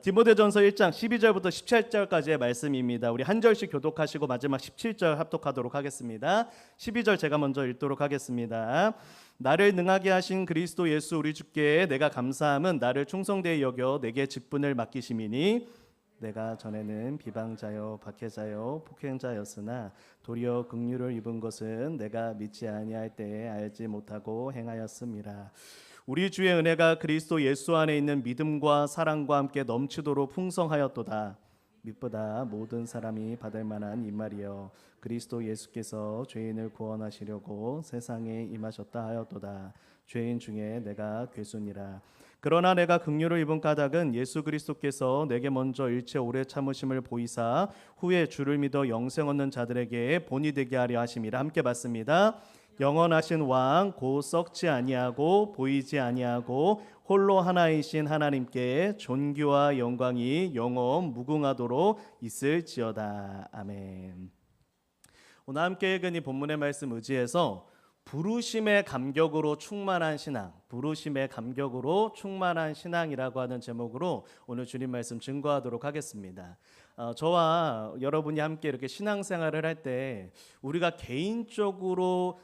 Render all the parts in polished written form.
디모데전서 1장 12절부터 17절까지의 말씀입니다. 우리 한 절씩 교독하시고 마지막 17절 합독하도록 하겠습니다. 12절 제가 먼저 읽도록 하겠습니다. 나를 능하게 하신 그리스도 예수 우리 주께 내가 감사함은 나를 충성되이 여겨 내게 직분을 맡기심이니 내가 전에는 비방자요 박해자요 폭행자였으나 도리어 긍휼을 입은 것은 내가 믿지 아니할 때에 알지 못하고 행하였음이라. 우리 주의 은혜가 그리스도 예수 안에 있는 믿음과 사랑과 함께 넘치도록 풍성하였도다. 믿보다 모든 사람이 받을 만한 이 말이여 그리스도 예수께서 죄인을 구원하시려고 세상에 임하셨다 하였도다. 죄인 중에 내가 괴순이라. 그러나 내가 긍휼을 입은 까닭은 예수 그리스도께서 내게 먼저 일체 오래 참으심을 보이사 후에 주를 믿어 영생 얻는 자들에게 본이 되게 하려 하심이라. 함께 받습니다. 영원하신 왕 곧 썩지 아니하고 보이지 아니하고 홀로 하나이신 하나님께 존귀와 영광이 영원 무궁하도록 있을지어다. 아멘. 오늘 함께 읽은 이 본문의 말씀 의지해서 부르심의 감격으로 충만한 신앙, 부르심의 감격으로 충만한 신앙이라고 하는 제목으로 오늘 주님 말씀 증거하도록 하겠습니다. 저와 여러분이 함께 이렇게 신앙생활을 할 때 우리가 개인적으로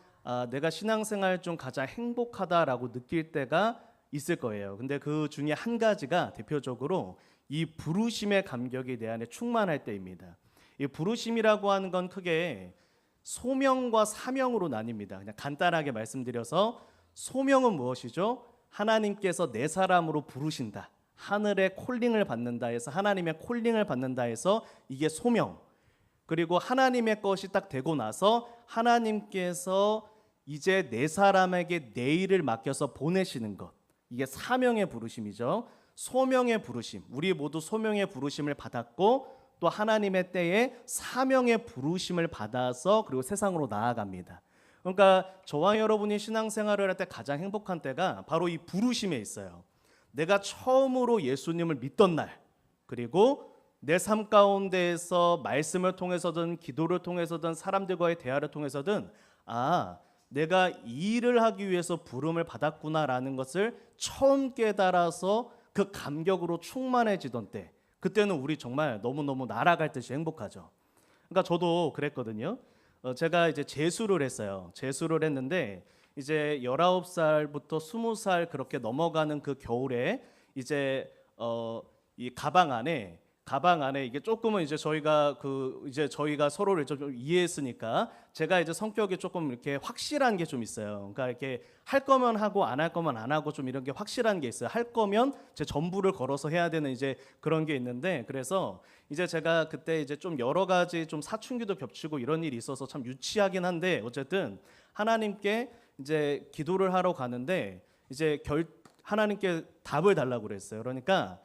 내가 신앙생활 중 가장 행복하다라고 느낄 때가 있을 거예요. 근데 그 중에 한 가지가 대표적으로 이 부르심의 감격이 내 안에 충만할 때입니다. 이 부르심이라고 하는 건 크게 소명과 사명으로 나뉩니다. 그냥 간단하게 말씀드려서 소명은 무엇이죠? 하나님께서 내 사람으로 부르신다. 하늘의 콜링을 받는다 해서 하나님의 콜링을 받는다 해서 이게 소명. 그리고 하나님의 것이 딱 되고 나서 하나님께서 이제 내 사람에게 내 일을 맡겨서 보내시는 것. 이게 사명의 부르심이죠. 소명의 부르심. 우리 모두 소명의 부르심을 받았고 또 하나님의 때에 사명의 부르심을 받아서 그리고 세상으로 나아갑니다. 그러니까 저와 여러분이 신앙생활을 할 때 가장 행복한 때가 바로 이 부르심에 있어요. 내가 처음으로 예수님을 믿던 날, 그리고 내 삶 가운데에서 말씀을 통해서든 기도를 통해서든 사람들과의 대화를 통해서든 내가 이 일을 하기 위해서 부름을 받았구나라는 것을 처음 깨달아서 그 감격으로 충만해지던 때, 그때는 우리 정말 너무너무 날아갈 듯이 행복하죠. 그러니까 저도 그랬거든요. 제가 이제 재수를 했어요. 재수를 했는데 이제 19살부터 20살 그렇게 넘어가는 그 겨울에 이제 이 가방 안에 이게 조금은 이제 저희가 서로를 좀 이해했으니까 제가 이제 성격이 조금 이렇게 확실한 게 좀 있어요. 그러니까 이렇게 할 거면 하고 안 할 거면 안 하고 좀 이런 게 확실한 게 있어요. 할 거면 제 전부를 걸어서 해야 되는 이제 그런 게 있는데, 그래서 이제 제가 그때 이제 좀 여러 가지 좀 사춘기도 겹치고 이런 일이 있어서 참 유치하긴 한데 어쨌든 하나님께 이제 기도를 하러 가는데 이제 하나님께 답을 달라고 그랬어요. 그러니까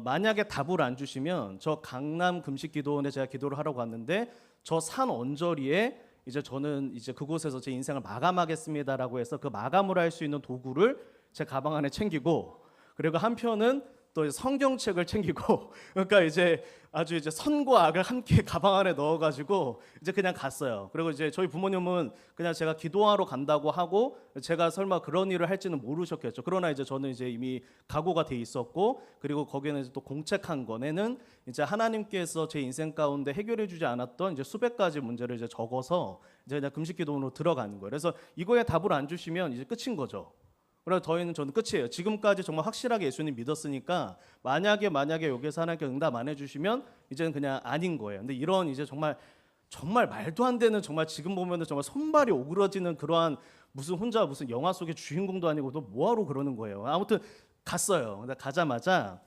만약에 답을 안 주시면 저 강남 금식기도원에 제가 기도를 하러 갔는데 저 산 언저리에 이제 저는 이제 그곳에서 제 인생을 마감하겠습니다라고 해서 그 마감을 할 수 있는 도구를 제 가방 안에 챙기고, 그리고 한편은 또 성경책을 챙기고 그러니까 이제 아주 이제 선과 악을 함께 가방 안에 넣어가지고 이제 그냥 갔어요. 그리고 이제 저희 부모님은 그냥 제가 기도하러 간다고 하고 제가 설마 그런 일을 할지는 모르셨겠죠. 그러나 이제 저는 이제 이미 각오가 돼 있었고, 그리고 거기에는 이제 또 공책 한 권에는 이제 하나님께서 제 인생 가운데 해결해주지 않았던 이제 수백 가지 문제를 이제 적어서 이제 그냥 금식기도원으로 들어가는 거예요. 그래서 이거에 답을 안 주시면 이제 끝인 거죠. 그래서 저는 끝이에요. 지금까지 정말 확실하게 예수님 믿었으니까 만약에 여기서 하나님께 응답 안 해주시면 이제는 그냥 아닌 거예요. 근데 이런 이제 정말 말도 안 되는, 정말 지금 보면은 정말 손발이 오그러지는 그러한 무슨 영화 속의 주인공도 아니고 너 뭐하러 그러는 거예요. 아무튼 갔어요. 근데 가자마자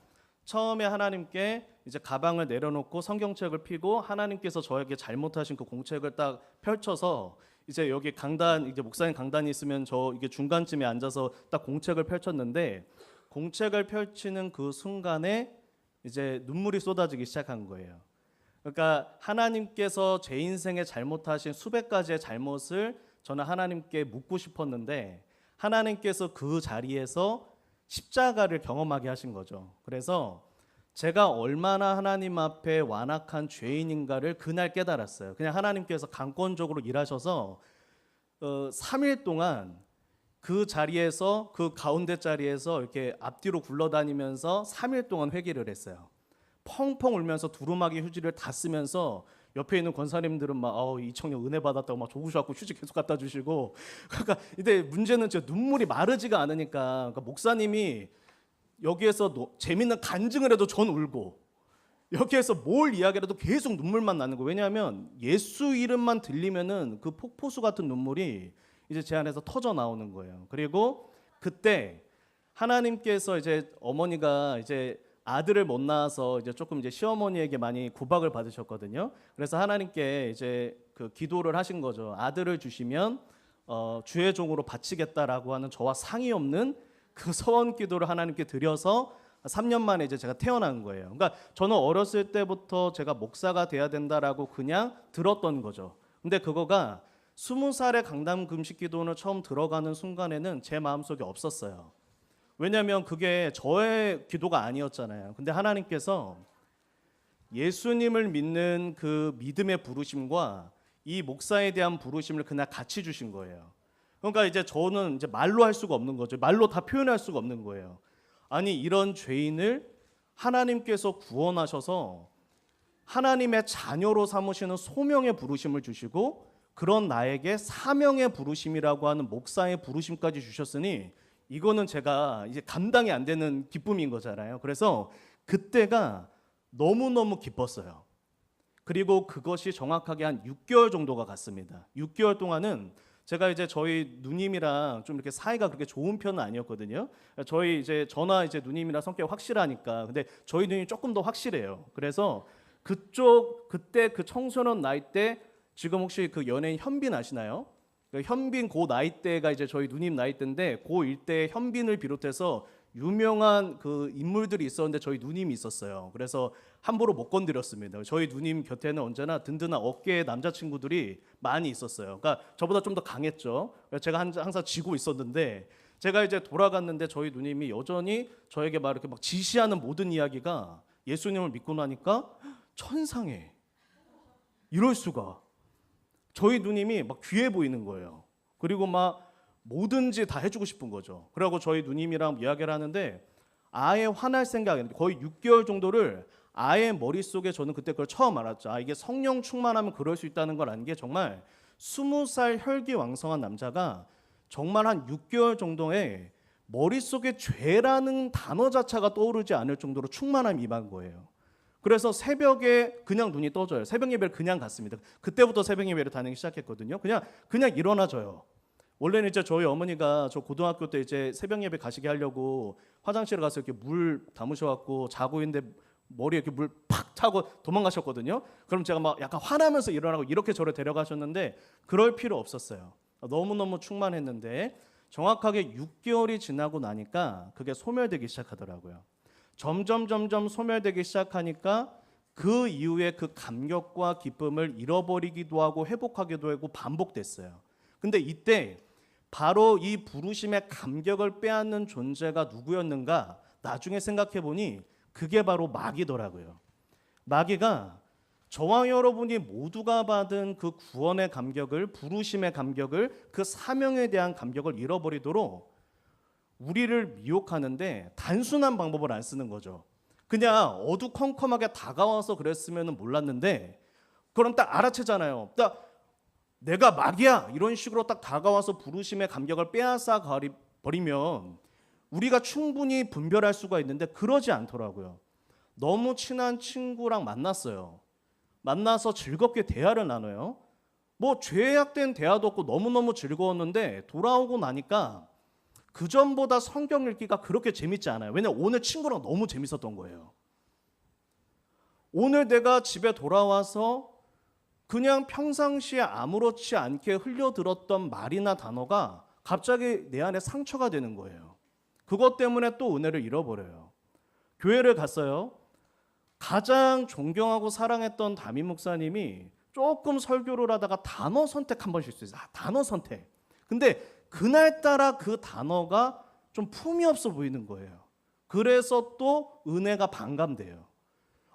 처음에 하나님께 이제 가방을 내려놓고 성경책을 펴고 하나님께서 저에게 잘못하신 그 공책을 딱 펼쳐서 이제 여기 강단, 이제 목사님 강단이 있으면 저 이게 중간쯤에 앉아서 딱 공책을 펼쳤는데, 공책을 펼치는 그 순간에 이제 눈물이 쏟아지기 시작한 거예요. 그러니까 하나님께서 제 인생에 잘못하신 수백 가지의 잘못을 저는 하나님께 묻고 싶었는데 하나님께서 그 자리에서 십자가를 경험하게 하신 거죠. 그래서 제가 얼마나 하나님 앞에 완악한 죄인인가를 그날 깨달았어요. 그냥 하나님께서 강권적으로 일하셔서 3일 동안 그 자리에서 그 가운데 자리에서 이렇게 앞뒤로 굴러다니면서 3일 동안 회개를 했어요. 펑펑 울면서 두루마기 휴지를 다 쓰면서 옆에 있는 권사님들은 막 이 청년 은혜 받았다고 막 좋으셔갖고 휴지 계속 갖다 주시고 그러니까 근데 문제는 저 눈물이 마르지가 않으니까 그러니까 목사님이 여기에서 재밌는 간증을 해도 전 울고 여기에서 뭘 이야기해도 계속 눈물만 나는 거예요. 왜냐하면 예수 이름만 들리면은 그 폭포수 같은 눈물이 이제 제 안에서 터져 나오는 거예요. 그리고 그때 하나님께서 이제 어머니가 이제 아들을 못 낳아서 이제 조금 이제 시어머니에게 많이 구박을 받으셨거든요. 그래서 하나님께 이제 그 기도를 하신 거죠. 아들을 주시면 주의 종으로 바치겠다라고 하는 저와 상의 없는 그 서원 기도를 하나님께 드려서 3년 만에 이제 제가 태어난 거예요. 그러니까 저는 어렸을 때부터 제가 목사가 돼야 된다라고 그냥 들었던 거죠. 근데 그거가 20살에 강단 금식 기도를 처음 들어가는 순간에는 제 마음속에 없었어요. 왜냐하면 그게 저의 기도가 아니었잖아요. 근데 하나님께서 예수님을 믿는 그 믿음의 부르심과 이 목사에 대한 부르심을 그날 같이 주신 거예요. 그러니까 이제 저는 이제 말로 할 수가 없는 거죠. 말로 다 표현할 수가 없는 거예요. 아니 이런 죄인을 하나님께서 구원하셔서 하나님의 자녀로 삼으시는 소명의 부르심을 주시고 그런 나에게 사명의 부르심이라고 하는 목사의 부르심까지 주셨으니 이거는 제가 이제 감당이 안 되는 기쁨인 거잖아요. 그래서 그때가 너무너무 기뻤어요. 그리고 그것이 정확하게 한 6개월 정도가 갔습니다. 6개월 동안은 제가 이제 저희 누님이랑 좀 이렇게 사이가 그렇게 좋은 편은 아니었거든요. 저희 이제 저나 이제 누님이랑 성격이 확실하니까. 근데 저희 누님이 조금 더 확실해요. 그래서 그때 그 청소년 나이 때 지금 혹시 그 연예인 현빈 아시나요? 현빈 그 나이대가 이제 저희 누님 나이대인데 그 일대 현빈을 비롯해서 유명한 그 인물들이 있었는데 저희 누님이 있었어요. 그래서 함부로 못 건드렸습니다. 저희 누님 곁에는 언제나 든든한 어깨의 남자친구들이 많이 있었어요. 그러니까 저보다 좀 더 강했죠. 제가 항상 지고 있었는데 제가 이제 돌아갔는데 저희 누님이 여전히 저에게 막 이렇게 막 지시하는 모든 이야기가 예수님을 믿고 나니까 천상에 이럴 수가. 저희 누님이 막 귀해 보이는 거예요. 그리고 막 뭐든지 다 해주고 싶은 거죠. 그리고 저희 누님이랑 이야기를 하는데 아예 화날 생각이 거의 6개월 정도를 아예 머릿속에 저는 그때 그걸 처음 알았죠. 이게 성령 충만하면 그럴 수 있다는 걸 아는 게 정말 20살 혈기왕성한 남자가 정말 한 6개월 정도에 머릿속에 죄라는 단어 자체가 떠오르지 않을 정도로 충만함이 임한 거예요. 그래서 새벽에 그냥 눈이 떠져요. 새벽 예배를 그냥 갔습니다. 그때부터 새벽 예배를 다니기 시작했거든요. 그냥 일어나져요. 원래는 이제 저희 어머니가 저 고등학교 때 이제 새벽 예배 가시게 하려고 화장실에 가서 이렇게 물 담으셔갖고 자고 있는데 머리에 이렇게 물 팍 차고 도망가셨거든요. 그럼 제가 막 약간 화나면서 일어나고 이렇게 저를 데려가셨는데 그럴 필요 없었어요. 너무너무 충만했는데 정확하게 6개월이 지나고 나니까 그게 소멸되기 시작하더라고요. 점점 소멸되기 시작하니까 그 이후에 그 감격과 기쁨을 잃어버리기도 하고 회복하기도 하고 반복됐어요. 근데 이때 바로 이 부르심의 감격을 빼앗는 존재가 누구였는가 나중에 생각해 보니 그게 바로 마귀더라고요. 마귀가 저와 여러분이 모두가 받은 그 구원의 감격을, 부르심의 감격을, 그 사명에 대한 감격을 잃어버리도록 우리를 미혹하는데 단순한 방법을 안 쓰는 거죠. 그냥 어두컴컴하게 다가와서 그랬으면 몰랐는데 그럼 딱 알아채잖아요. 딱 내가 마귀야 이런 식으로 딱 다가와서 부르심의 감격을 빼앗아 버리면 우리가 충분히 분별할 수가 있는데 그러지 않더라고요. 너무 친한 친구랑 만났어요. 만나서 즐겁게 대화를 나눠요. 뭐 죄악된 대화도 없고 너무너무 즐거웠는데 돌아오고 나니까 그전보다 성경 읽기가 그렇게 재밌지 않아요. 왜냐면 오늘 친구랑 너무 재밌었던 거예요. 오늘 내가 집에 돌아와서 그냥 평상시에 아무렇지 않게 흘려들었던 말이나 단어가 갑자기 내 안에 상처가 되는 거예요. 그것 때문에 또 은혜를 잃어버려요. 교회를 갔어요. 가장 존경하고 사랑했던 담임 목사님이 조금 설교를 하다가 단어 선택 한 번 실수했어요. 단어 선택. 근데 그날따라 그 단어가 좀 품이 없어 보이는 거예요. 그래서 또 은혜가 반감돼요.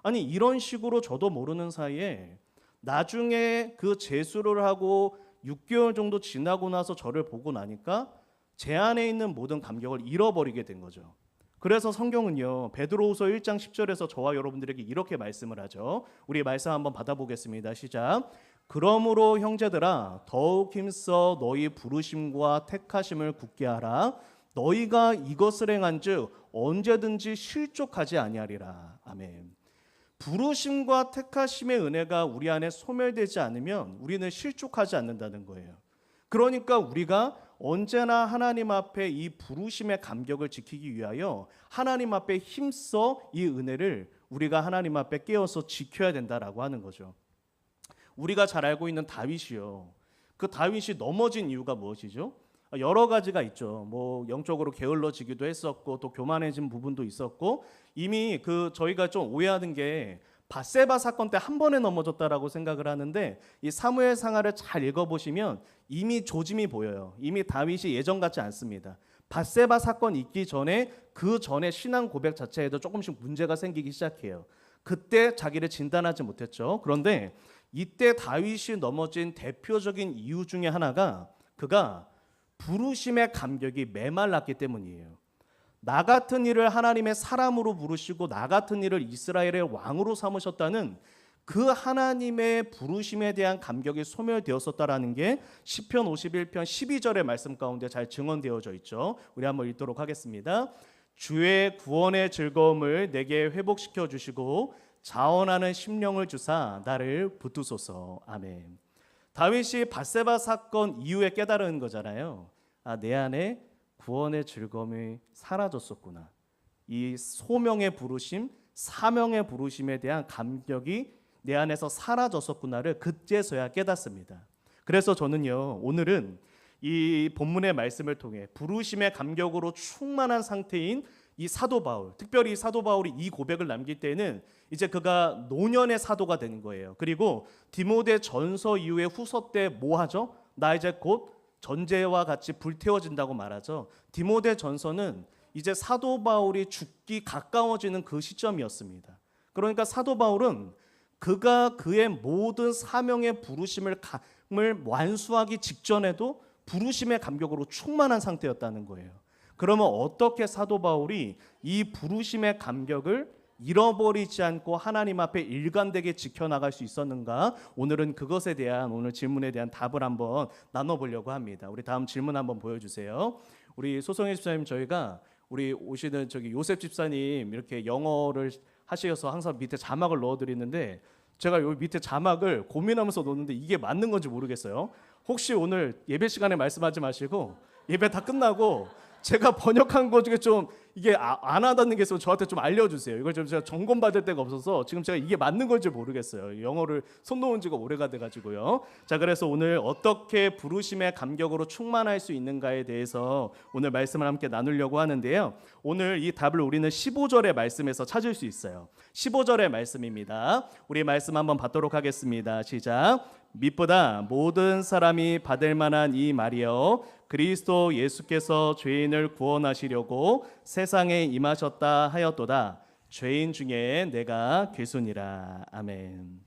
아니 이런 식으로 저도 모르는 사이에 나중에 그 재수를 하고 6개월 정도 지나고 나서 저를 보고 나니까 제 안에 있는 모든 감격을 잃어버리게 된 거죠. 그래서 성경은요, 베드로후서 1장 10절에서 저와 여러분들에게 이렇게 말씀을 하죠. 우리 말씀 한번 받아보겠습니다. 시작. 그러므로 형제들아 더욱 힘써 너희 부르심과 택하심을 굳게 하라. 너희가 이것을 행한즉 언제든지 실족하지 아니하리라. 아멘. 부르심과 택하심의 은혜가 우리 안에 소멸되지 않으면 우리는 실족하지 않는다는 거예요. 그러니까 우리가 언제나 하나님 앞에 이 부르심의 감격을 지키기 위하여 하나님 앞에 힘써 이 은혜를 우리가 하나님 앞에 깨어서 지켜야 된다라고 하는 거죠. 우리가 잘 알고 있는 다윗이요. 그 다윗이 넘어진 이유가 무엇이죠? 여러 가지가 있죠. 뭐 영적으로 게을러지기도 했었고 또 교만해진 부분도 있었고 이미 저희가 좀 오해하는 게 밧세바 사건 때 한 번에 넘어졌다라고 생각을 하는데 이 사무엘 상하를 잘 읽어보시면 이미 조짐이 보여요. 이미 다윗이 예전 같지 않습니다. 밧세바 사건 있기 전에 그 전에 신앙 고백 자체에도 조금씩 문제가 생기기 시작해요. 그때 자기를 진단하지 못했죠. 그런데 이때 다윗이 넘어진 대표적인 이유 중에 하나가 그가 부르심의 감격이 메말랐기 때문이에요. 나 같은 이를 하나님의 사람으로 부르시고 나 같은 이를 이스라엘의 왕으로 삼으셨다는 그 하나님의 부르심에 대한 감격이 소멸되었었다라는 게 시편 51편 12절의 말씀 가운데 잘 증언되어져 있죠. 우리 한번 읽도록 하겠습니다. 주의 구원의 즐거움을 내게 회복시켜 주시고 자원하는 심령을 주사 나를 붙드소서. 아멘. 다윗이 밧세바 사건 이후에 깨달은 거잖아요. 내 안에 구원의 즐거움이 사라졌었구나. 이 소명의 부르심, 사명의 부르심에 대한 감격이 내 안에서 사라졌었구나를 그제서야 깨닫습니다. 그래서 저는요, 오늘은 이 본문의 말씀을 통해 부르심의 감격으로 충만한 상태인 이 사도 바울, 특별히 사도 바울이 이 고백을 남길 때는 이제 그가 노년의 사도가 되는 거예요. 그리고 디모데 전서 이후에 후서 때 뭐 하죠? 나 이제 곧 전제와 같이 불태워진다고 말하죠. 디모데 전서는 이제 사도 바울이 죽기 가까워지는 그 시점이었습니다. 그러니까 사도 바울은 그가 그의 모든 사명의 부르심을 완수하기 직전에도 부르심의 감격으로 충만한 상태였다는 거예요. 그러면 어떻게 사도 바울이 이 부르심의 감격을 잃어버리지 않고 하나님 앞에 일관되게 지켜나갈 수 있었는가? 오늘은 그것에 대한 오늘 질문에 대한 답을 한번 나눠보려고 합니다. 우리 다음 질문 한번 보여주세요. 우리 소성희 집사님, 저희가 우리 오시는 요셉 집사님 이렇게 영어를 하셔서 항상 밑에 자막을 넣어드리는데 제가 여기 밑에 자막을 고민하면서 넣었는데 이게 맞는 건지 모르겠어요. 혹시 오늘 예배 시간에 말씀하지 마시고 예배 다 끝나고 제가 번역한 거 중에 좀 이게 안 와닿는 게 있으면 저한테 좀 알려주세요. 이걸 좀 제가 점검 받을 데가 없어서 지금 제가 이게 맞는 건지 모르겠어요. 영어를 손 놓은 지가 오래가 돼가지고요. 자, 그래서 오늘 어떻게 부르심의 감격으로 충만할 수 있는가에 대해서 오늘 말씀을 함께 나누려고 하는데요. 오늘 이 답을 우리는 15절의 말씀에서 찾을 수 있어요. 15절의 말씀입니다. 우리 말씀 한번 받도록 하겠습니다. 시작. 밑보다 모든 사람이 받을 만한 이 말이여 그리스도 예수께서 죄인을 구원하시려고 세상에 임하셨다 하였도다. 죄인 중에 내가 괴순이라. 아멘.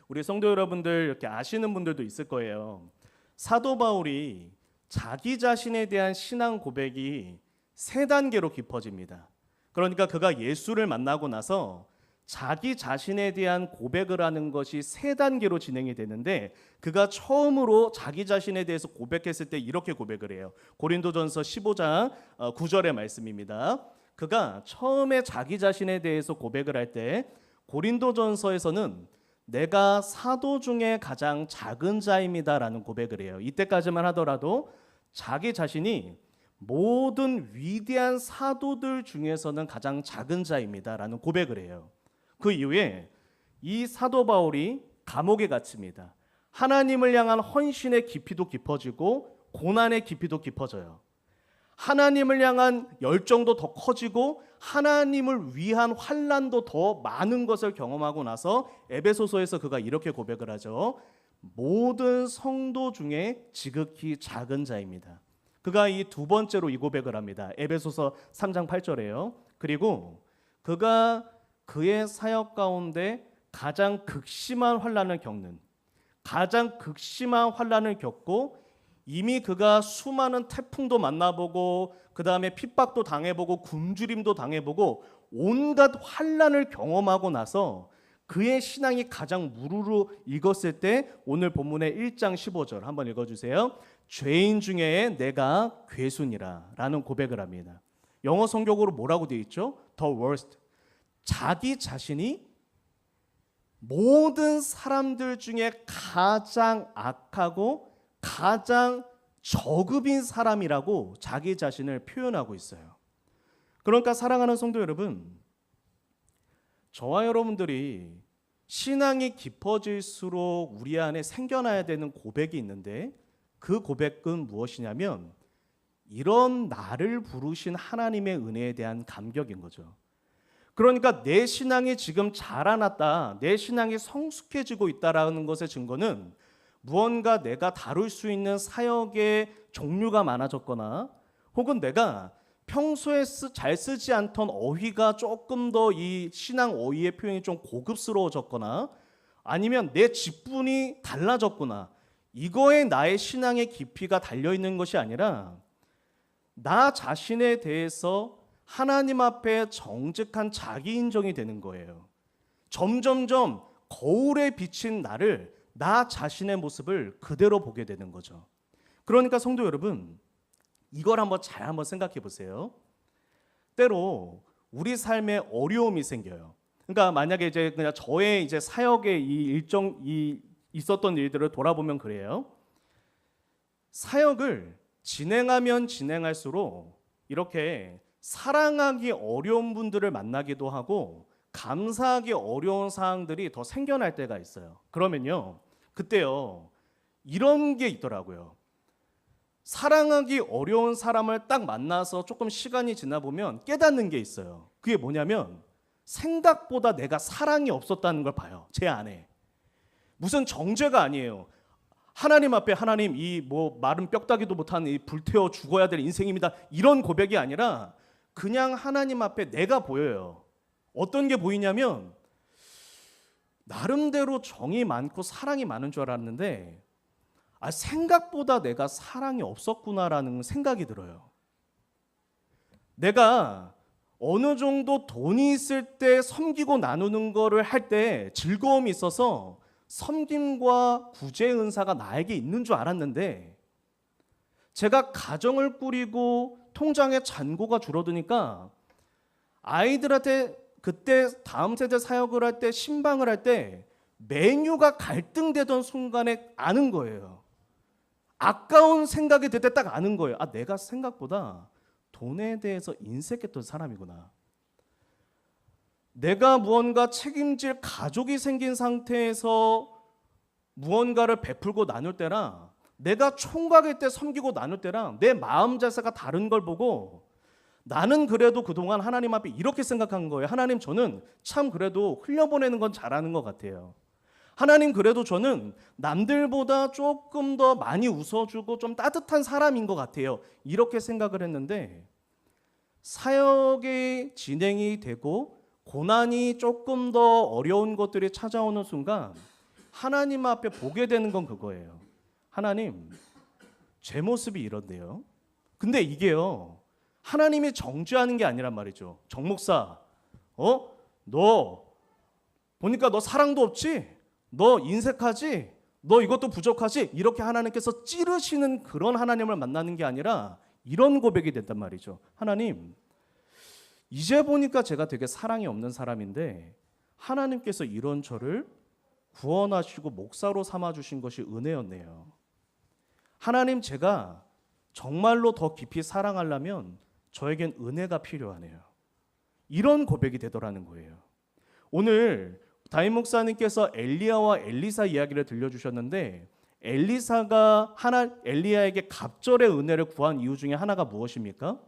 우리 성도 여러분들 이렇게 아시는 분들도 있을 거예요. 사도 바울이 자기 자신에 대한 신앙 고백이 세 단계로 깊어집니다. 그러니까 그가 예수를 만나고 나서 자기 자신에 대한 고백을 하는 것이 세 단계로 진행이 되는데 그가 처음으로 자기 자신에 대해서 고백했을 때 이렇게 고백을 해요. 고린도전서 15장 9절의 말씀입니다. 그가 처음에 자기 자신에 대해서 고백을 할 때 고린도전서에서는 내가 사도 중에 가장 작은 자입니다라는 고백을 해요. 이때까지만 하더라도 자기 자신이 모든 위대한 사도들 중에서는 가장 작은 자입니다라는 고백을 해요. 그 이후에 이 사도 바울이 감옥에 갇힙니다. 하나님을 향한 헌신의 깊이도 깊어지고 고난의 깊이도 깊어져요. 하나님을 향한 열정도 더 커지고 하나님을 위한 환난도 더 많은 것을 경험하고 나서 에베소서에서 그가 이렇게 고백을 하죠. 모든 성도 중에 지극히 작은 자입니다. 그가 이 두 번째로 이 고백을 합니다. 에베소서 3장 8절에요. 그리고 그가 그의 사역 가운데 가장 극심한 환난을 겪고 이미 그가 수많은 태풍도 만나보고 그 다음에 핍박도 당해보고 굶주림도 당해보고 온갖 환난을 경험하고 나서 그의 신앙이 가장 무르르 익었을 때 오늘 본문의 1장 15절 한번 읽어주세요. 죄인 중에 내가 괴순이라 라는 고백을 합니다. 영어 성경으로 뭐라고 되어 있죠? The worst. 자기 자신이 모든 사람들 중에 가장 악하고 가장 저급인 사람이라고 자기 자신을 표현하고 있어요. 그러니까 사랑하는 성도 여러분, 저와 여러분들이 신앙이 깊어질수록 우리 안에 생겨나야 되는 고백이 있는데 그 고백은 무엇이냐면 이런 나를 부르신 하나님의 은혜에 대한 감격인 거죠. 그러니까 내 신앙이 지금 자라났다, 내 신앙이 성숙해지고 있다라는 것의 증거는 무언가 내가 다룰 수 있는 사역의 종류가 많아졌거나 혹은 내가 평소에 잘 쓰지 않던 어휘가 조금 더 이 신앙 어휘의 표현이 좀 고급스러워졌거나 아니면 내 직분이 달라졌구나, 이거에 나의 신앙의 깊이가 달려있는 것이 아니라 나 자신에 대해서 하나님 앞에 정직한 자기 인정이 되는 거예요. 점점점 거울에 비친 나를, 나 자신의 모습을 그대로 보게 되는 거죠. 그러니까 성도 여러분, 이걸 한번 생각해 보세요. 때로 우리 삶에 어려움이 생겨요. 그러니까 만약에 이제 그냥 저의 이제 사역의 이 있었던 일들을 돌아보면 그래요. 사역을 진행하면 진행할수록 이렇게 사랑하기 어려운 분들을 만나기도 하고 감사하기 어려운 사항들이 더 생겨날 때가 있어요. 그러면요, 그때요 이런 게 있더라고요. 사랑하기 어려운 사람을 딱 만나서 조금 시간이 지나 보면 깨닫는 게 있어요. 그게 뭐냐면 생각보다 내가 사랑이 없었다는 걸 봐요. 제 안에. 무슨 정죄가 아니에요. 하나님 앞에 하나님 이 뭐 마른 뼈다귀도 못한 이 불태워 죽어야 될 인생입니다, 이런 고백이 아니라 그냥 하나님 앞에 내가 보여요. 어떤 게 보이냐면 나름대로 정이 많고 사랑이 많은 줄 알았는데 생각보다 내가 사랑이 없었구나라는 생각이 들어요. 내가 어느 정도 돈이 있을 때 섬기고 나누는 거를 할 때 즐거움이 있어서 섬김과 구제 은사가 나에게 있는 줄 알았는데 제가 가정을 꾸리고 통장에 잔고가 줄어드니까 아이들한테 그때 다음 세대 사역을 할 때 신방을 할 때 메뉴가 갈등되던 순간에 아는 거예요. 아까운 생각이 들 때 딱 아는 거예요. 내가 생각보다 돈에 대해서 인색했던 사람이구나. 내가 무언가 책임질 가족이 생긴 상태에서 무언가를 베풀고 나눌 때랑 내가 총각일 때 섬기고 나눌 때랑 내 마음 자세가 다른 걸 보고 나는 그래도 그동안 하나님 앞에 이렇게 생각한 거예요. 하나님, 저는 참 그래도 흘려보내는 건 잘하는 것 같아요. 하나님, 그래도 저는 남들보다 조금 더 많이 웃어주고 좀 따뜻한 사람인 것 같아요. 이렇게 생각을 했는데 사역이 진행이 되고 고난이 조금 더 어려운 것들이 찾아오는 순간 하나님 앞에 보게 되는 건 그거예요. 하나님, 제 모습이 이런데요. 근데 이게요, 하나님이 정죄하는 게 아니란 말이죠. 정 목사, 너 보니까 너 사랑도 없지? 너 인색하지? 너 이것도 부족하지? 이렇게 하나님께서 찌르시는 그런 하나님을 만나는 게 아니라 이런 고백이 된단 말이죠. 하나님, 이제 보니까 제가 되게 사랑이 없는 사람인데 하나님께서 이런 저를 구원하시고 목사로 삼아주신 것이 은혜였네요. 하나님, 제가 정말로 더 깊이 사랑하려면 저에겐 은혜가 필요하네요. 이런 고백이 되더라는 거예요. 오늘 다임 목사님께서 엘리야와 엘리사 이야기를 들려주셨는데 엘리사가 엘리야에게 갑절의 은혜를 구한 이유 중에 하나가 무엇입니까?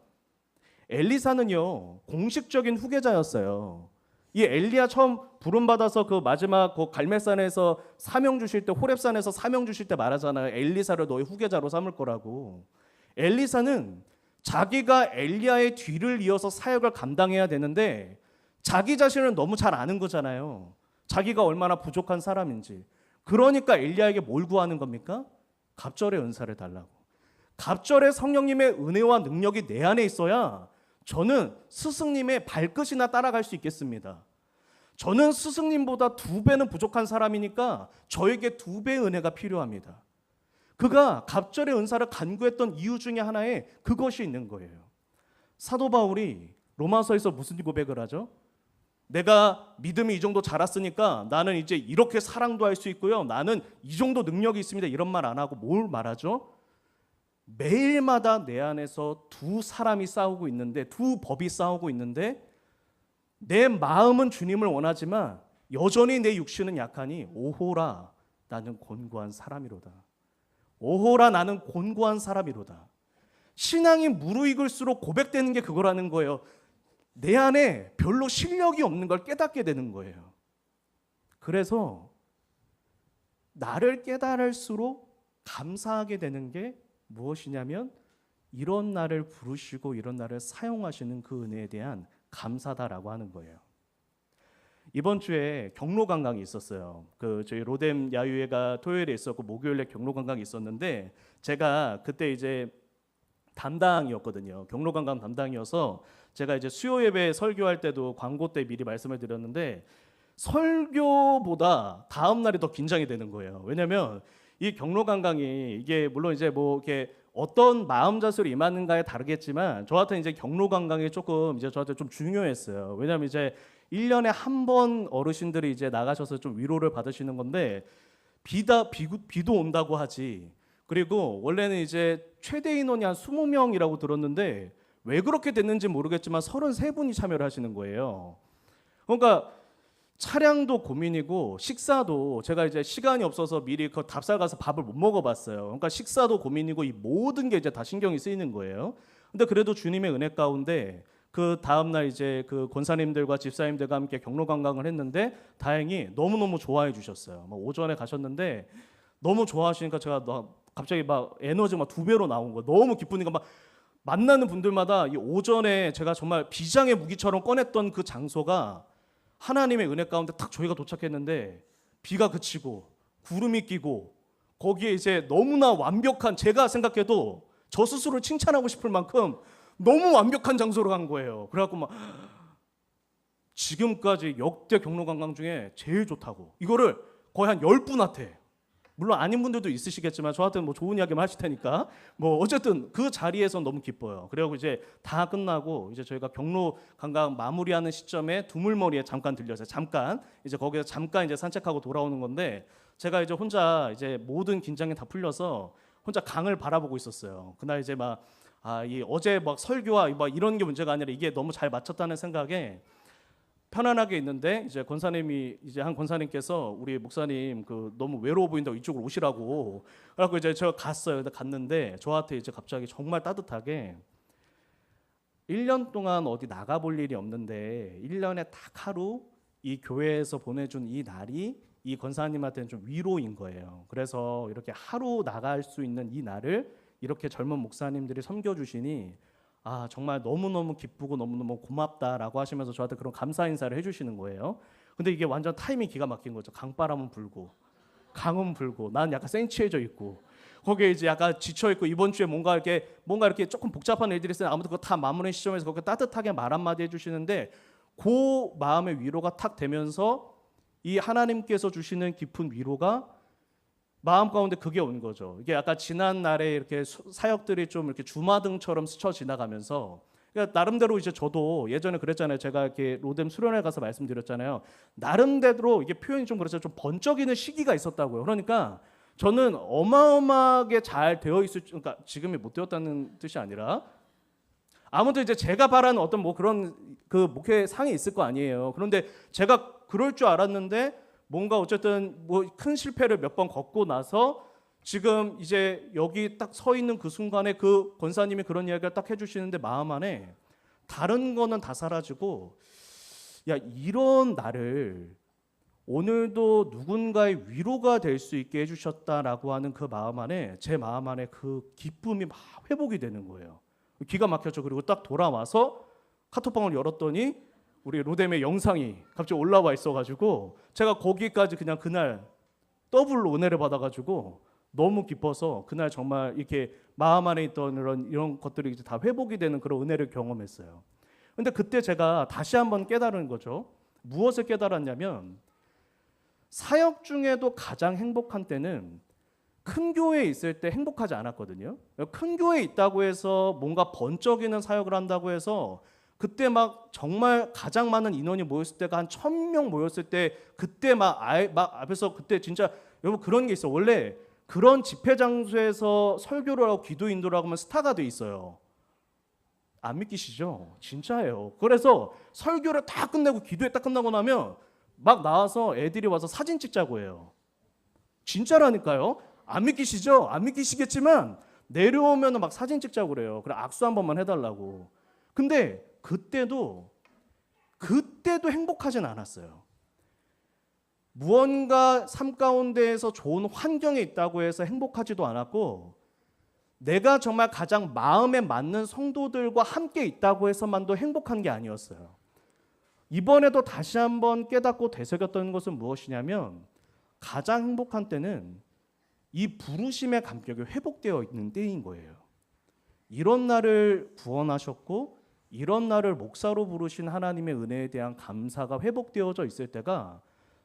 엘리사는요, 공식적인 후계자였어요. 이 엘리야 처음 부름받아서 그 마지막 그 갈멜산에서 사명 주실 때, 호렙산에서 사명 주실 때 말하잖아요. 엘리사를 너의 후계자로 삼을 거라고. 엘리사는 자기가 엘리야의 뒤를 이어서 사역을 감당해야 되는데 자기 자신을 너무 잘 아는 거잖아요. 자기가 얼마나 부족한 사람인지. 그러니까 엘리야에게 뭘 구하는 겁니까? 갑절의 은사를 달라고. 갑절에 성령님의 은혜와 능력이 내 안에 있어야 저는 스승님의 발끝이나 따라갈 수 있겠습니다. 저는 스승님보다 2배는 부족한 사람이니까 저에게 2배의 은혜가 필요합니다. 그가 갑절의 은사를 간구했던 이유 중에 하나에 그것이 있는 거예요. 사도 바울이 로마서에서 무슨 고백을 하죠? 내가 믿음이 이 정도 자랐으니까 나는 이제 이렇게 사랑도 할 수 있고요. 나는 이 정도 능력이 있습니다. 이런 말 안 하고 뭘 말하죠? 매일마다 내 안에서 2 사람이 싸우고 있는데, 2 법이 싸우고 있는데, 내 마음은 주님을 원하지만 여전히 내 육신은 약하니 오호라 나는 곤고한 사람이로다. 오호라 나는 곤고한 사람이로다. 신앙이 무르익을수록 고백되는 게 그거라는 거예요. 내 안에 별로 실력이 없는 걸 깨닫게 되는 거예요. 그래서 나를 깨달을수록 감사하게 되는 게 무엇이냐면 이런 나를 부르시고 이런 나를 사용하시는 그 은혜에 대한 감사다라고 하는 거예요. 이번 주에 경로 관광이 있었어요. 저희 로뎀 야유회가 토요일에 있었고 목요일에 경로 관광이 있었는데 제가 그때 이제 담당이었거든요. 경로 관광 담당이어서 제가 이제 수요 예배 설교할 때도 광고 때 미리 말씀을 드렸는데 설교보다 다음 날이 더 긴장이 되는 거예요. 왜냐면 이 경로 관광이 이게 물론 이제 뭐 이렇게 어떤 마음 자세로 임하는가에 다르겠지만 저한테 이제 경로 관광이 조금 이제 저한테 좀 중요했어요. 왜냐면 이제 1년에 한 번 어르신들이 이제 나가셔서 좀 위로를 받으시는 건데 비도 온다고 하지. 그리고 원래는 이제 최대 인원이 한 20명이라고 들었는데 왜 그렇게 됐는지 모르겠지만 33분이 참여를 하시는 거예요. 그러니까 차량도 고민이고 식사도 제가 이제 시간이 없어서 미리 그 답살 가서 밥을 못 먹어봤어요. 그러니까 식사도 고민이고 이 모든 게 이제 다 신경이 쓰이는 거예요. 근데 그래도 주님의 은혜 가운데 그 다음 날 이제 그 권사님들과 집사님들과 함께 경로 관광을 했는데 다행히 너무너무 좋아해 주셨어요. 오전에 가셨는데 너무 좋아하시니까 제가 갑자기 막 에너지가 막 2배로 나온 거예요. 너무 기쁘니까 막 만나는 분들마다 이 오전에 제가 정말 비장의 무기처럼 꺼냈던 그 장소가 하나님의 은혜 가운데 딱 저희가 도착했는데 비가 그치고 구름이 끼고 거기에 이제 너무나 완벽한 제가 생각해도 저 스스로를 칭찬하고 싶을 만큼 너무 완벽한 장소로 간 거예요. 그래갖고 막 지금까지 역대 경로 관광 중에 제일 좋다고 이거를 거의 한 10분한테 물론 아닌 분들도 있으시겠지만 저한테는 뭐 좋은 이야기만 하실 테니까 뭐 어쨌든 그 자리에서 너무 기뻐요. 그리고 이제 다 끝나고 이제 저희가 경로 관광 마무리하는 시점에 두물머리에 잠깐 들렸어요. 잠깐 이제 거기서 잠깐 이제 산책하고 돌아오는 건데 제가 이제 혼자 이제 모든 긴장이 다 풀려서 혼자 강을 바라보고 있었어요. 그날 이제 이 어제 막 설교와 막 이런 게 문제가 아니라 이게 너무 잘 맞췄다는 생각에 편안하게 있는데 이제 한 권사님께서 우리 목사님 너무 외로워 보인다고 이쪽으로 오시라고 그래갖고 이제 제가 갔어요. 갔는데 저한테 이제 갑자기 정말 따뜻하게 1년 동안 어디 나가볼 일이 없는데 1년에 딱 하루 이 교회에서 보내준 이 날이 이 권사님한테는 좀 위로인 거예요. 그래서 이렇게 하루 나갈 수 있는 이 날을 이렇게 젊은 목사님들이 섬겨주시니 정말 너무너무 기쁘고 너무너무 고맙다라고 하시면서 저한테 그런 감사 인사를 해주시는 거예요. 근데 이게 완전 타이밍 기가 막힌 거죠. 강바람은 불고 강은 불고 난 약간 센치해져 있고 거기에 이제 약간 지쳐 있고 이번 주에 뭔가 이렇게 조금 복잡한 일들이 있어요. 아무튼 그거 다 마무리 시점에서 그렇게 따뜻하게 말 한마디 해주시는데 그 마음의 위로가 탁 되면서 이 하나님께서 주시는 깊은 위로가 마음 가운데 그게 온 거죠. 이게 아까 지난 날에 이렇게 사역들이 좀 이렇게 주마등처럼 스쳐 지나가면서 그러니까 나름대로 이제 저도 예전에 그랬잖아요. 제가 이렇게 로뎀 수련회 가서 말씀드렸잖아요. 나름대로 이게 표현이 좀 그렇죠. 좀 번쩍이는 시기가 있었다고요. 그러니까 저는 어마어마하게 잘 되어 있을 그러니까 지금이 못 되었다는 뜻이 아니라 아무튼 이제 제가 바라는 어떤 뭐 그런 그 목회 상이 있을 거 아니에요. 그런데 제가 그럴 줄 알았는데 뭔가 어쨌든 뭐 큰 실패를 몇 번 겪고 나서 지금 이제 여기 딱 서 있는 그 순간에 그 권사님이 그런 이야기를 딱 해주시는데 마음 안에 다른 거는 다 사라지고 야 이런 나를 오늘도 누군가의 위로가 될 수 있게 해주셨다라고 하는 그 마음 안에 제 마음 안에 그 기쁨이 막 회복이 되는 거예요. 기가 막혔죠. 그리고 딱 돌아와서 카톡방을 열었더니 우리 로뎀의 영상이 갑자기 올라와 있어가지고 제가 거기까지 그냥 그날 더블로 은혜를 받아가지고 너무 기뻐서 그날 정말 이렇게 마음 안에 있던 이런 것들이 이제 다 회복이 되는 그런 은혜를 경험했어요. 근데 그때 제가 다시 한번 깨달은 거죠. 무엇을 깨달았냐면 사역 중에도 가장 행복한 때는 큰 교회에 있을 때 행복하지 않았거든요. 큰 교회에 있다고 해서 뭔가 번쩍이는 사역을 한다고 해서 그때 막 정말 가장 많은 인원이 모였을 때가 한 1,000명 모였을 때 그때 막 앞에서 그때 진짜 여러분 그런 게 있어. 원래 그런 집회 장소에서 설교를 하고 기도 인도를 하면 스타가 돼 있어요. 안 믿기시죠? 진짜예요. 그래서 설교를 다 끝내고 기도에 딱 끝나고 나면 막 나와서 애들이 와서 사진 찍자고 해요. 진짜라니까요. 안 믿기시죠? 안 믿기시겠지만 내려오면 막 사진 찍자고 그래요. 그래 악수 한 번만 해달라고. 근데 그때도 행복하진 않았어요. 무언가 삶 가운데에서 좋은 환경에 있다고 해서 행복하지도 않았고 내가 정말 가장 마음에 맞는 성도들과 함께 있다고 해서만도 행복한 게 아니었어요. 이번에도 다시 한번 깨닫고 되새겼던 것은 무엇이냐면 가장 행복한 때는 이 부르심의 감격이 회복되어 있는 때인 거예요. 이런 나를 구원하셨고 이런 나를 목사로 부르신 하나님의 은혜에 대한 감사가 회복되어져 있을 때가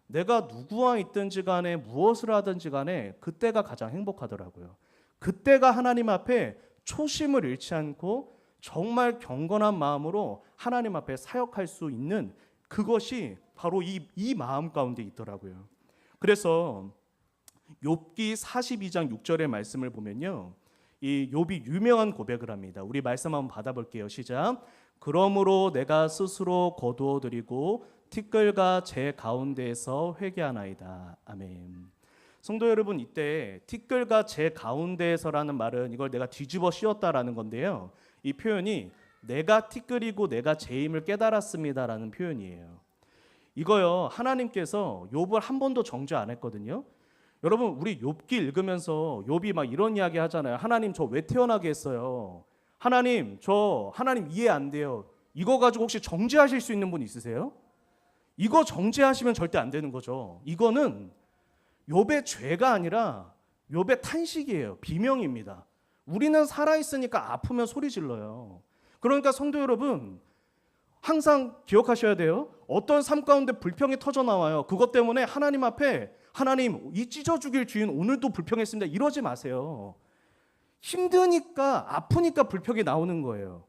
내가 누구와 있든지 간에 무엇을 하든지 간에 그때가 가장 행복하더라고요. 그때가 하나님 앞에 초심을 잃지 않고 정말 경건한 마음으로 하나님 앞에 사역할 수 있는 그것이 바로 이 마음 가운데 있더라고요. 그래서 욥기 42장 6절의 말씀을 보면요. 이 욥이 유명한 고백을 합니다. 우리 말씀 한번 받아볼게요. 시작. 그러므로 내가 스스로 거두어 드리고 티끌과 제 가운데에서 회개하나이다. 아멘. 성도 여러분, 이때 티끌과 제 가운데에서라는 말은 이걸 내가 뒤집어 씌웠다라는 건데요. 이 표현이 내가 티끌이고 내가 제임을 깨달았습니다라는 표현이에요. 이거요. 하나님께서 욥을 한 번도 정죄 안 했거든요. 여러분 우리 욥기 읽으면서 욥이 막 이런 이야기 하잖아요. 하나님 저 왜 태어나게 했어요? 하나님 이해 안 돼요. 이거 가지고 혹시 정죄하실 수 있는 분 있으세요? 이거 정죄하시면 절대 안 되는 거죠. 이거는 욥의 죄가 아니라 욥의 탄식이에요. 비명입니다. 우리는 살아있으니까 아프면 소리 질러요. 그러니까 성도 여러분 항상 기억하셔야 돼요. 어떤 삶 가운데 불평이 터져 나와요. 그것 때문에 하나님 앞에 하나님 이 찢어 죽일 주인 오늘도 불평했습니다. 이러지 마세요. 힘드니까 아프니까 불평이 나오는 거예요.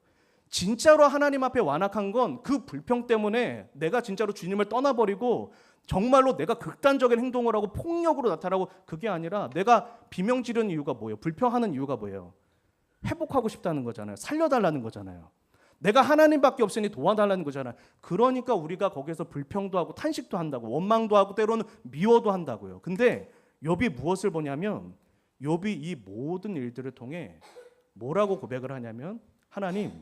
진짜로 하나님 앞에 완악한 건 그 불평 때문에 내가 진짜로 주님을 떠나버리고 정말로 내가 극단적인 행동을 하고 폭력으로 나타나고 그게 아니라 내가 비명 지르는 이유가 뭐예요? 불평하는 이유가 뭐예요? 회복하고 싶다는 거잖아요. 살려달라는 거잖아요. 내가 하나님밖에 없으니 도와달라는 거잖아요. 그러니까 우리가 거기서 불평도 하고 탄식도 한다고 원망도 하고 때로는 미워도 한다고요. 근데 욥이 무엇을 보냐면 욥이 이 모든 일들을 통해 뭐라고 고백을 하냐면 하나님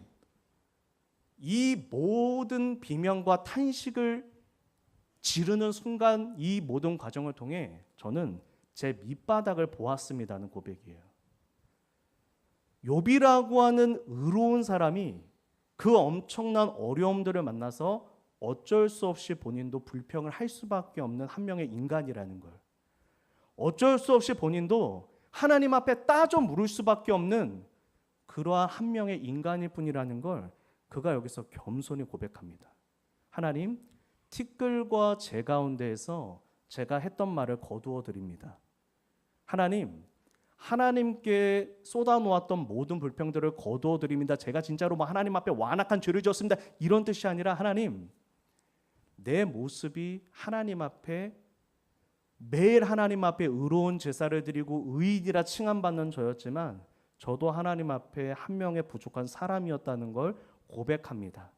이 모든 비명과 탄식을 지르는 순간 이 모든 과정을 통해 저는 제 밑바닥을 보았습니다는 고백이에요. 욥이라고 하는 의로운 사람이 그 엄청난 어려움들을 만나서 어쩔 수 없이 본인도 불평을 할 수밖에 없는 한 명의 인간이라는 걸, 어쩔 수 없이 본인도 하나님 앞에 따져 물을 수밖에 없는 그러한 한 명의 인간일 뿐이라는 걸 그가 여기서 겸손히 고백합니다. 하나님, 티끌과 제 가운데에서 제가 했던 말을 거두어 드립니다. 하나님께 쏟아놓았던 모든 불평들을 거두어 드립니다. 제가 진짜로 하나님 앞에 완악한 죄를 지었습니다. 이런 뜻이 아니라 하나님, 내 모습이 하나님 앞에 매일 하나님 앞에 의로운 제사를 드리고 의인이라 칭함받는 저였지만 저도 하나님 앞에 한 명의 부족한 사람이었다는 걸 고백합니다.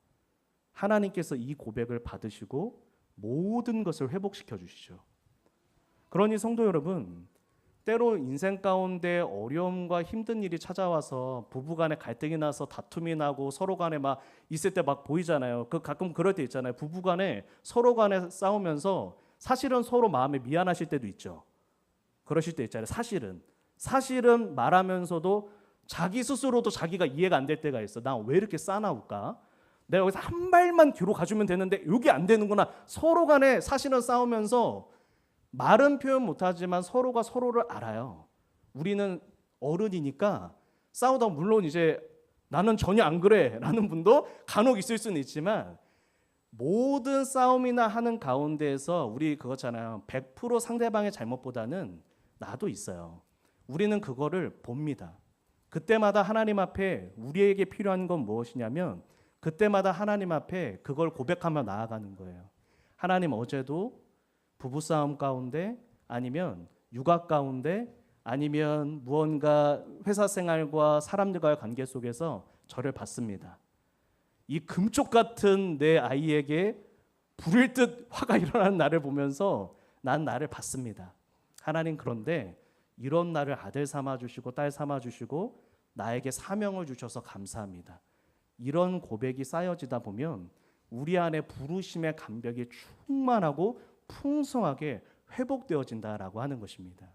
하나님께서 이 고백을 받으시고 모든 것을 회복시켜 주시죠. 그러니 성도 여러분, 때로 인생 가운데 어려움과 힘든 일이 찾아와서 부부간에 갈등이 나서 다툼이 나고 서로 간에 막 있을 때 막 보이잖아요. 가끔 그럴 때 있잖아요. 부부간에 서로 간에 싸우면서 사실은 서로 마음에 미안하실 때도 있죠. 그러실 때 있잖아요. 사실은 말하면서도 자기 스스로도 자기가 이해가 안 될 때가 있어. 나 왜 이렇게 싸나울까? 내가 여기서 한 발만 뒤로 가주면 되는데 여기 안 되는구나. 서로 간에 사실은 싸우면서 말은 표현 못하지만 서로가 서로를 알아요. 우리는 어른이니까 싸우다 물론 이제 나는 전혀 안 그래 라는 분도 간혹 있을 수는 있지만, 모든 싸움이나 하는 가운데에서 우리 그거잖아요. 100% 상대방의 잘못보다는 나도 있어요. 우리는 그거를 봅니다. 그때마다 하나님 앞에 우리에게 필요한 건 무엇이냐면, 그때마다 하나님 앞에 그걸 고백하며 나아가는 거예요. 하나님, 어제도 부부싸움 가운데, 아니면 육아 가운데, 아니면 무언가 회사 생활과 사람들과의 관계 속에서 저를 봤습니다. 이 금쪽 같은 내 아이에게 불일 듯 화가 일어나는 나를 보면서 난 나를 봤습니다. 하나님, 그런데 이런 나를 아들 삼아주시고 딸 삼아주시고 나에게 사명을 주셔서 감사합니다. 이런 고백이 쌓여지다 보면 우리 안에 부르심의 감격이 충만하고 풍성하게 회복되어진다라고 하는 것입니다.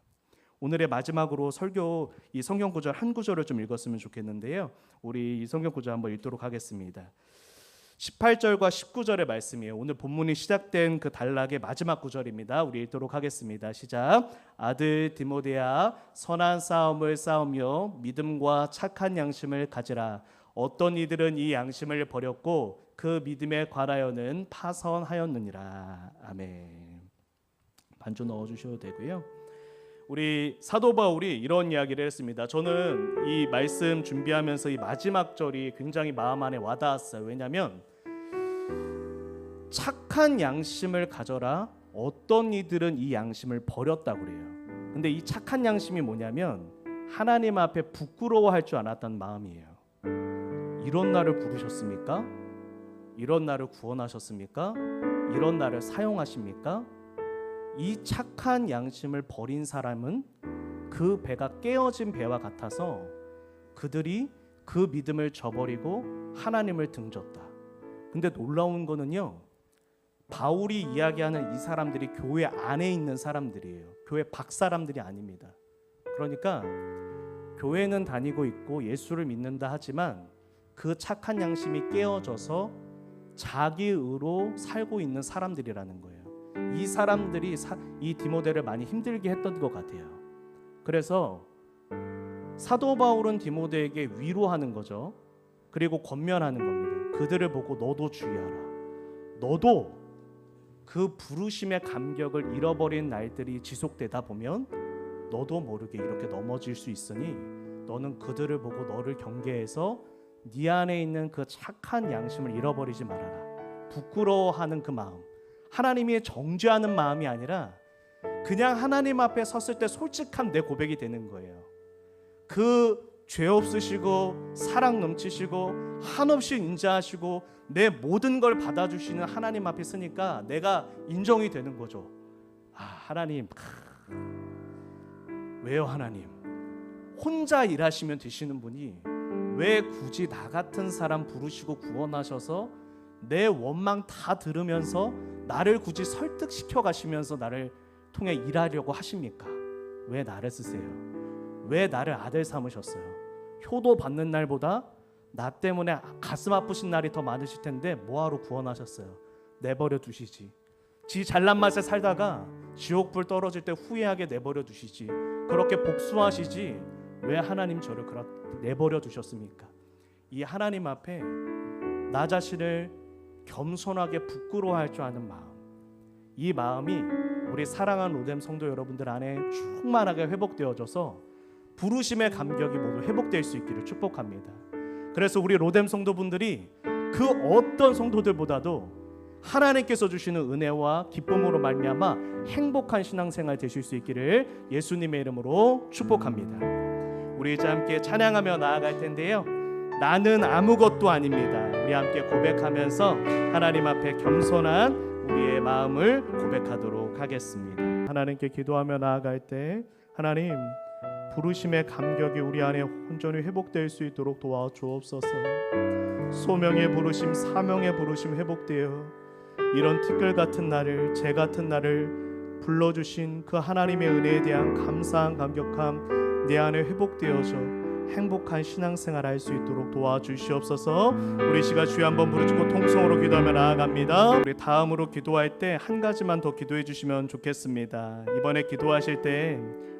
오늘의 마지막으로 설교 이 성경 구절 한 구절을 좀 읽었으면 좋겠는데요. 우리 이 성경 구절 한번 읽도록 하겠습니다. 18절과 19절의 말씀이에요. 오늘 본문이 시작된 그 단락의 마지막 구절입니다. 우리 읽도록 하겠습니다. 시작. 아들 디모데야, 선한 싸움을 싸우며 믿음과 착한 양심을 가지라. 어떤 이들은 이 양심을 버렸고 그 믿음에 관하여는 파선하였느니라. 아멘. 반주 넣어주셔도 되고요. 우리 사도 바울이 이런 이야기를 했습니다. 저는 이 말씀 준비하면서 이 마지막 절이 굉장히 마음 안에 와닿았어요. 왜냐하면 착한 양심을 가져라. 어떤 이들은 이 양심을 버렸다고 그래요. 근데 이 착한 양심이 뭐냐면 하나님 앞에 부끄러워할 줄 알았던 마음이에요. 이런 나를 부르셨습니까? 이런 나를 구원하셨습니까? 이런 나를 사용하십니까? 이 착한 양심을 버린 사람은 그 배가 깨어진 배와 같아서 그들이 그 믿음을 저버리고 하나님을 등졌다. 근데 놀라운 거는요, 바울이 이야기하는 이 사람들이 교회 안에 있는 사람들이에요. 교회 밖 사람들이 아닙니다. 그러니까 교회는 다니고 있고 예수를 믿는다 하지만 그 착한 양심이 깨어져서 자기 의로 살고 있는 사람들이라는 거예요. 이 사람들이 이 디모데를 많이 힘들게 했던 것 같아요. 그래서 사도 바울은 디모데에게 위로하는 거죠. 그리고 권면하는 겁니다. 그들을 보고 너도 주의하라. 너도 그 부르심의 감격을 잃어버린 날들이 지속되다 보면 너도 모르게 이렇게 넘어질 수 있으니 너는 그들을 보고 너를 경계해서 네 안에 있는 그 착한 양심을 잃어버리지 말아라. 부끄러워하는 그 마음, 하나님이 정죄하는 마음이 아니라 그냥 하나님 앞에 섰을 때 솔직한 내 고백이 되는 거예요. 그 죄 없으시고 사랑 넘치시고 한없이 인자하시고 내 모든 걸 받아주시는 하나님 앞에 서니까 내가 인정이 되는 거죠. 하나님, 왜요 하나님? 혼자 일하시면 되시는 분이 왜 굳이 나 같은 사람 부르시고 구원하셔서 내 원망 다 들으면서 나를 굳이 설득시켜 가시면서 나를 통해 일하려고 하십니까? 왜 나를 쓰세요? 왜 나를 아들 삼으셨어요? 효도 받는 날보다 나 때문에 가슴 아프신 날이 더 많으실 텐데 뭐하러 구원하셨어요? 내버려 두시지. 지 잘난 맛에 살다가 지옥불 떨어질 때 후회하게 내버려 두시지. 그렇게 복수하시지. 왜 하나님 저를 그렇게 내버려 두셨습니까? 이 하나님 앞에 나 자신을 겸손하게 부끄러워할 줄 아는 마음, 이 마음이 우리 사랑하는 로뎀 성도 여러분들 안에 충만하게 회복되어져서 부르심의 감격이 모두 회복될 수 있기를 축복합니다. 그래서 우리 로뎀 성도분들이 그 어떤 성도들보다도 하나님께서 주시는 은혜와 기쁨으로 말미암아 행복한 신앙생활 되실 수 있기를 예수님의 이름으로 축복합니다. 우리 이제 함께 찬양하며 나아갈 텐데요. 나는 아무것도 아닙니다. 우리 함께 고백하면서 하나님 앞에 겸손한 우리의 마음을 고백하도록 하겠습니다. 하나님께 기도하며 나아갈 때 하나님, 부르심의 감격이 우리 안에 온전히 회복될 수 있도록 도와주옵소서. 소명의 부르심, 사명의 부르심 회복되어 이런 티끌 같은 나를, 재 같은 나를 불러주신 그 하나님의 은혜에 대한 감사한 감격함 내 안에 회복되어져 행복한 신앙생활 할 수 있도록 도와주시옵소서. 우리 시간 주여 한번 부르짖고 통성으로 기도하며 나아갑니다. 우리 다음으로 기도할 때 한 가지만 더 기도해 주시면 좋겠습니다. 이번에 기도하실 때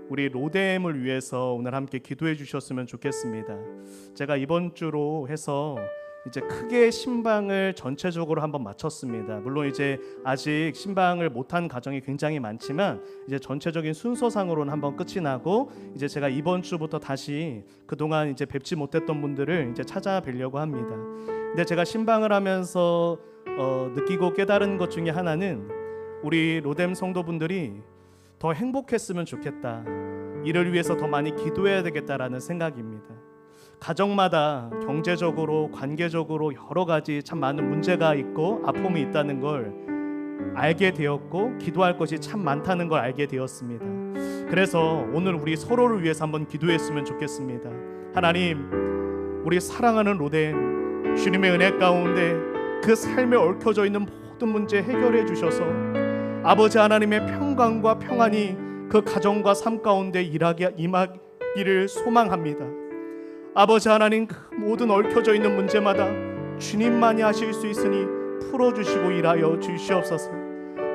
우리 로뎀을 위해서 오늘 함께 기도해 주셨으면 좋겠습니다. 제가 이번 주로 해서 이제 크게 신방을 전체적으로 한번 마쳤습니다. 물론 이제 아직 신방을 못한 가정이 굉장히 많지만 이제 전체적인 순서상으로는 한번 끝이 나고 이제 제가 이번 주부터 다시 그동안 이제 뵙지 못했던 분들을 이제 찾아뵈려고 합니다. 근데 제가 신방을 하면서 느끼고 깨달은 것 중에 하나는 우리 로뎀 성도분들이 더 행복했으면 좋겠다. 이를 위해서 더 많이 기도해야 되겠다라는 생각입니다. 가정마다 경제적으로 관계적으로 여러 가지 참 많은 문제가 있고 아픔이 있다는 걸 알게 되었고 기도할 것이 참 많다는 걸 알게 되었습니다. 그래서 오늘 우리 서로를 위해서 한번 기도했으면 좋겠습니다. 하나님, 우리 사랑하는 로뎀 주님의 은혜 가운데 그 삶에 얽혀져 있는 모든 문제 해결해 주셔서 아버지 하나님의 평강과 평안이 그 가정과 삶 가운데 임하기를 소망합니다. 아버지 하나님, 그 모든 얽혀져 있는 문제마다 주님만이 하실 수 있으니 풀어주시고 일하여 주시옵소서.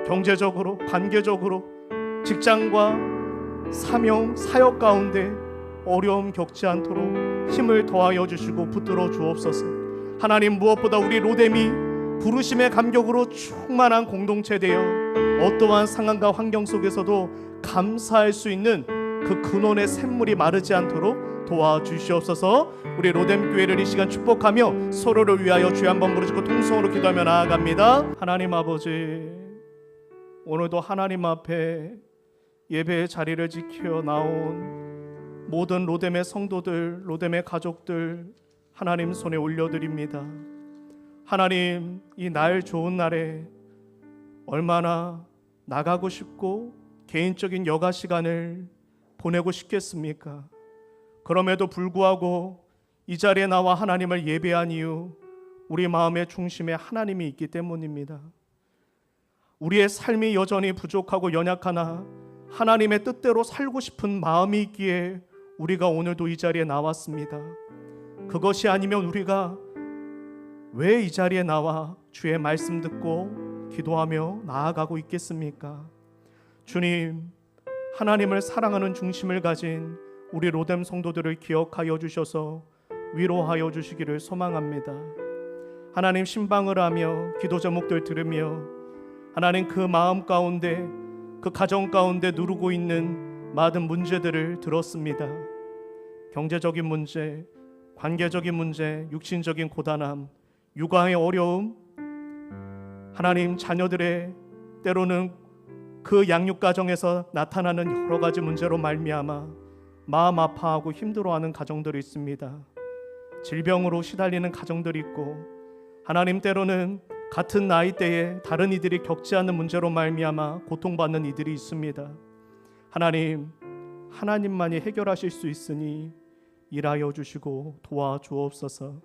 경제적으로, 관계적으로, 직장과 사명, 사역 가운데 어려움 겪지 않도록 힘을 더하여 주시고 붙들어 주옵소서. 하나님, 무엇보다 우리 로뎀이 부르심의 감격으로 충만한 공동체 되어 어떠한 상황과 환경 속에서도 감사할 수 있는 그 근원의 샘물이 마르지 않도록 도와주시옵소서. 우리 로뎀 교회를 이 시간 축복하며 서로를 위하여 주여 한번 부르짖고 통성으로 기도하며 나아갑니다. 하나님 아버지, 오늘도 하나님 앞에 예배의 자리를 지켜 나온 모든 로뎀의 성도들, 로뎀의 가족들 하나님 손에 올려드립니다. 하나님, 이 날 좋은 날에 얼마나 나가고 싶고 개인적인 여가 시간을 보내고 싶겠습니까? 그럼에도 불구하고 이 자리에 나와 하나님을 예배한 이유, 우리 마음의 중심에 하나님이 있기 때문입니다. 우리의 삶이 여전히 부족하고 연약하나 하나님의 뜻대로 살고 싶은 마음이 있기에 우리가 오늘도 이 자리에 나왔습니다. 그것이 아니면 우리가 왜 이 자리에 나와 주의 말씀 듣고 기도하며 나아가고 있겠습니까? 주님, 하나님을 사랑하는 중심을 가진 우리 로뎀 성도들을 기억하여 주셔서 위로하여 주시기를 소망합니다. 하나님, 신방을 하며 기도 제목들 들으며 하나님, 그 마음 가운데 그 가정 가운데 누르고 있는 많은 문제들을 들었습니다. 경제적인 문제, 관계적인 문제, 육신적인 고단함, 육아의 어려움, 하나님, 자녀들의 때로는 그 양육 가정에서 나타나는 여러 가지 문제로 말미암아 마음 아파하고 힘들어하는 가정들이 있습니다. 질병으로 시달리는 가정들이 있고, 하나님, 때로는 같은 나이대에 다른 이들이 겪지 않는 문제로 말미암아 고통받는 이들이 있습니다. 하나님, 하나님만이 해결하실 수 있으니 일하여 주시고 도와주옵소서.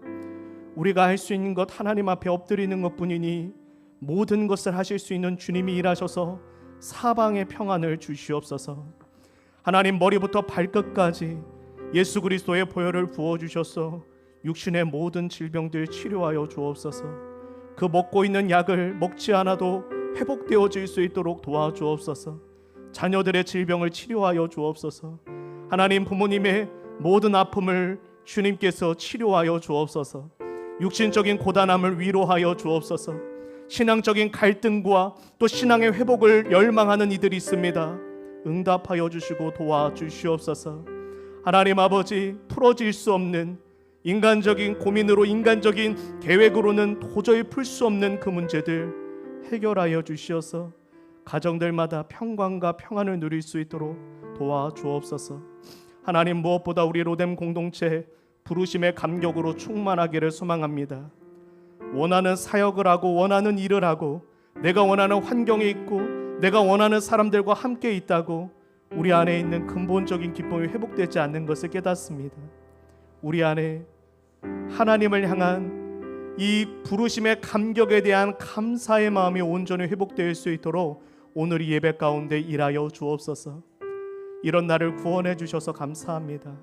우리가 할 수 있는 것 하나님 앞에 엎드리는 것뿐이니 모든 것을 하실 수 있는 주님이 일하셔서 사방의 평안을 주시옵소서. 하나님, 머리부터 발끝까지 예수 그리스도의 보혈을 부어주셔서 육신의 모든 질병들 치료하여 주옵소서. 그 먹고 있는 약을 먹지 않아도 회복되어질 수 있도록 도와주옵소서. 자녀들의 질병을 치료하여 주옵소서. 하나님, 부모님의 모든 아픔을 주님께서 치료하여 주옵소서. 육신적인 고단함을 위로하여 주옵소서. 신앙적인 갈등과 또 신앙의 회복을 열망하는 이들이 있습니다. 응답하여 주시고 도와주시옵소서. 하나님 아버지, 풀어질 수 없는 인간적인 고민으로, 인간적인 계획으로는 도저히 풀 수 없는 그 문제들 해결하여 주시어서 가정들마다 평강과 평안을 누릴 수 있도록 도와주옵소서. 하나님, 무엇보다 우리 로뎀 공동체 부르심의 감격으로 충만하기를 소망합니다. 원하는 사역을 하고 원하는 일을 하고 내가 원하는 환경에 있고 내가 원하는 사람들과 함께 있다고 우리 안에 있는 근본적인 기쁨이 회복되지 않는 것을 깨닫습니다. 우리 안에 하나님을 향한 이 부르심의 감격에 대한 감사의 마음이 온전히 회복될 수 있도록 오늘 이 예배 가운데 일하여 주옵소서. 이런 나를 구원해 주셔서 감사합니다.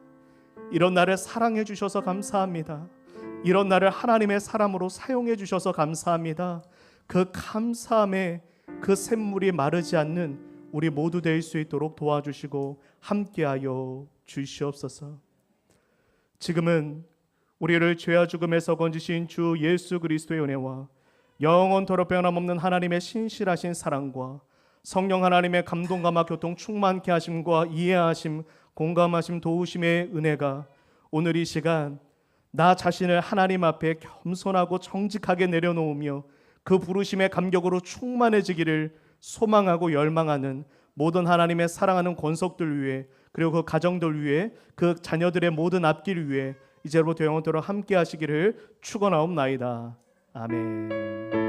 이런 나를 사랑해 주셔서 감사합니다. 이런 나를 하나님의 사람으로 사용해 주셔서 감사합니다. 그 감사함에 그 샘물이 마르지 않는 우리 모두 될 수 있도록 도와주시고 함께하여 주시옵소서. 지금은 우리를 죄와 죽음에서 건지신 주 예수 그리스도의 은혜와 영원토록 변함없는 하나님의 신실하신 사랑과 성령 하나님의 감동감화 교통 충만케 하심과 이해하심, 공감하심, 도우심의 은혜가 오늘 이 시간 나 자신을 하나님 앞에 겸손하고 정직하게 내려놓으며 그 부르심의 감격으로 충만해지기를 소망하고 열망하는 모든 하나님의 사랑하는 권속들 위해, 그리고 그 가정들 위해, 그 자녀들의 모든 앞길 위해 이제로부터 영원토록 함께 하시기를 축원하옵나이다. 아멘.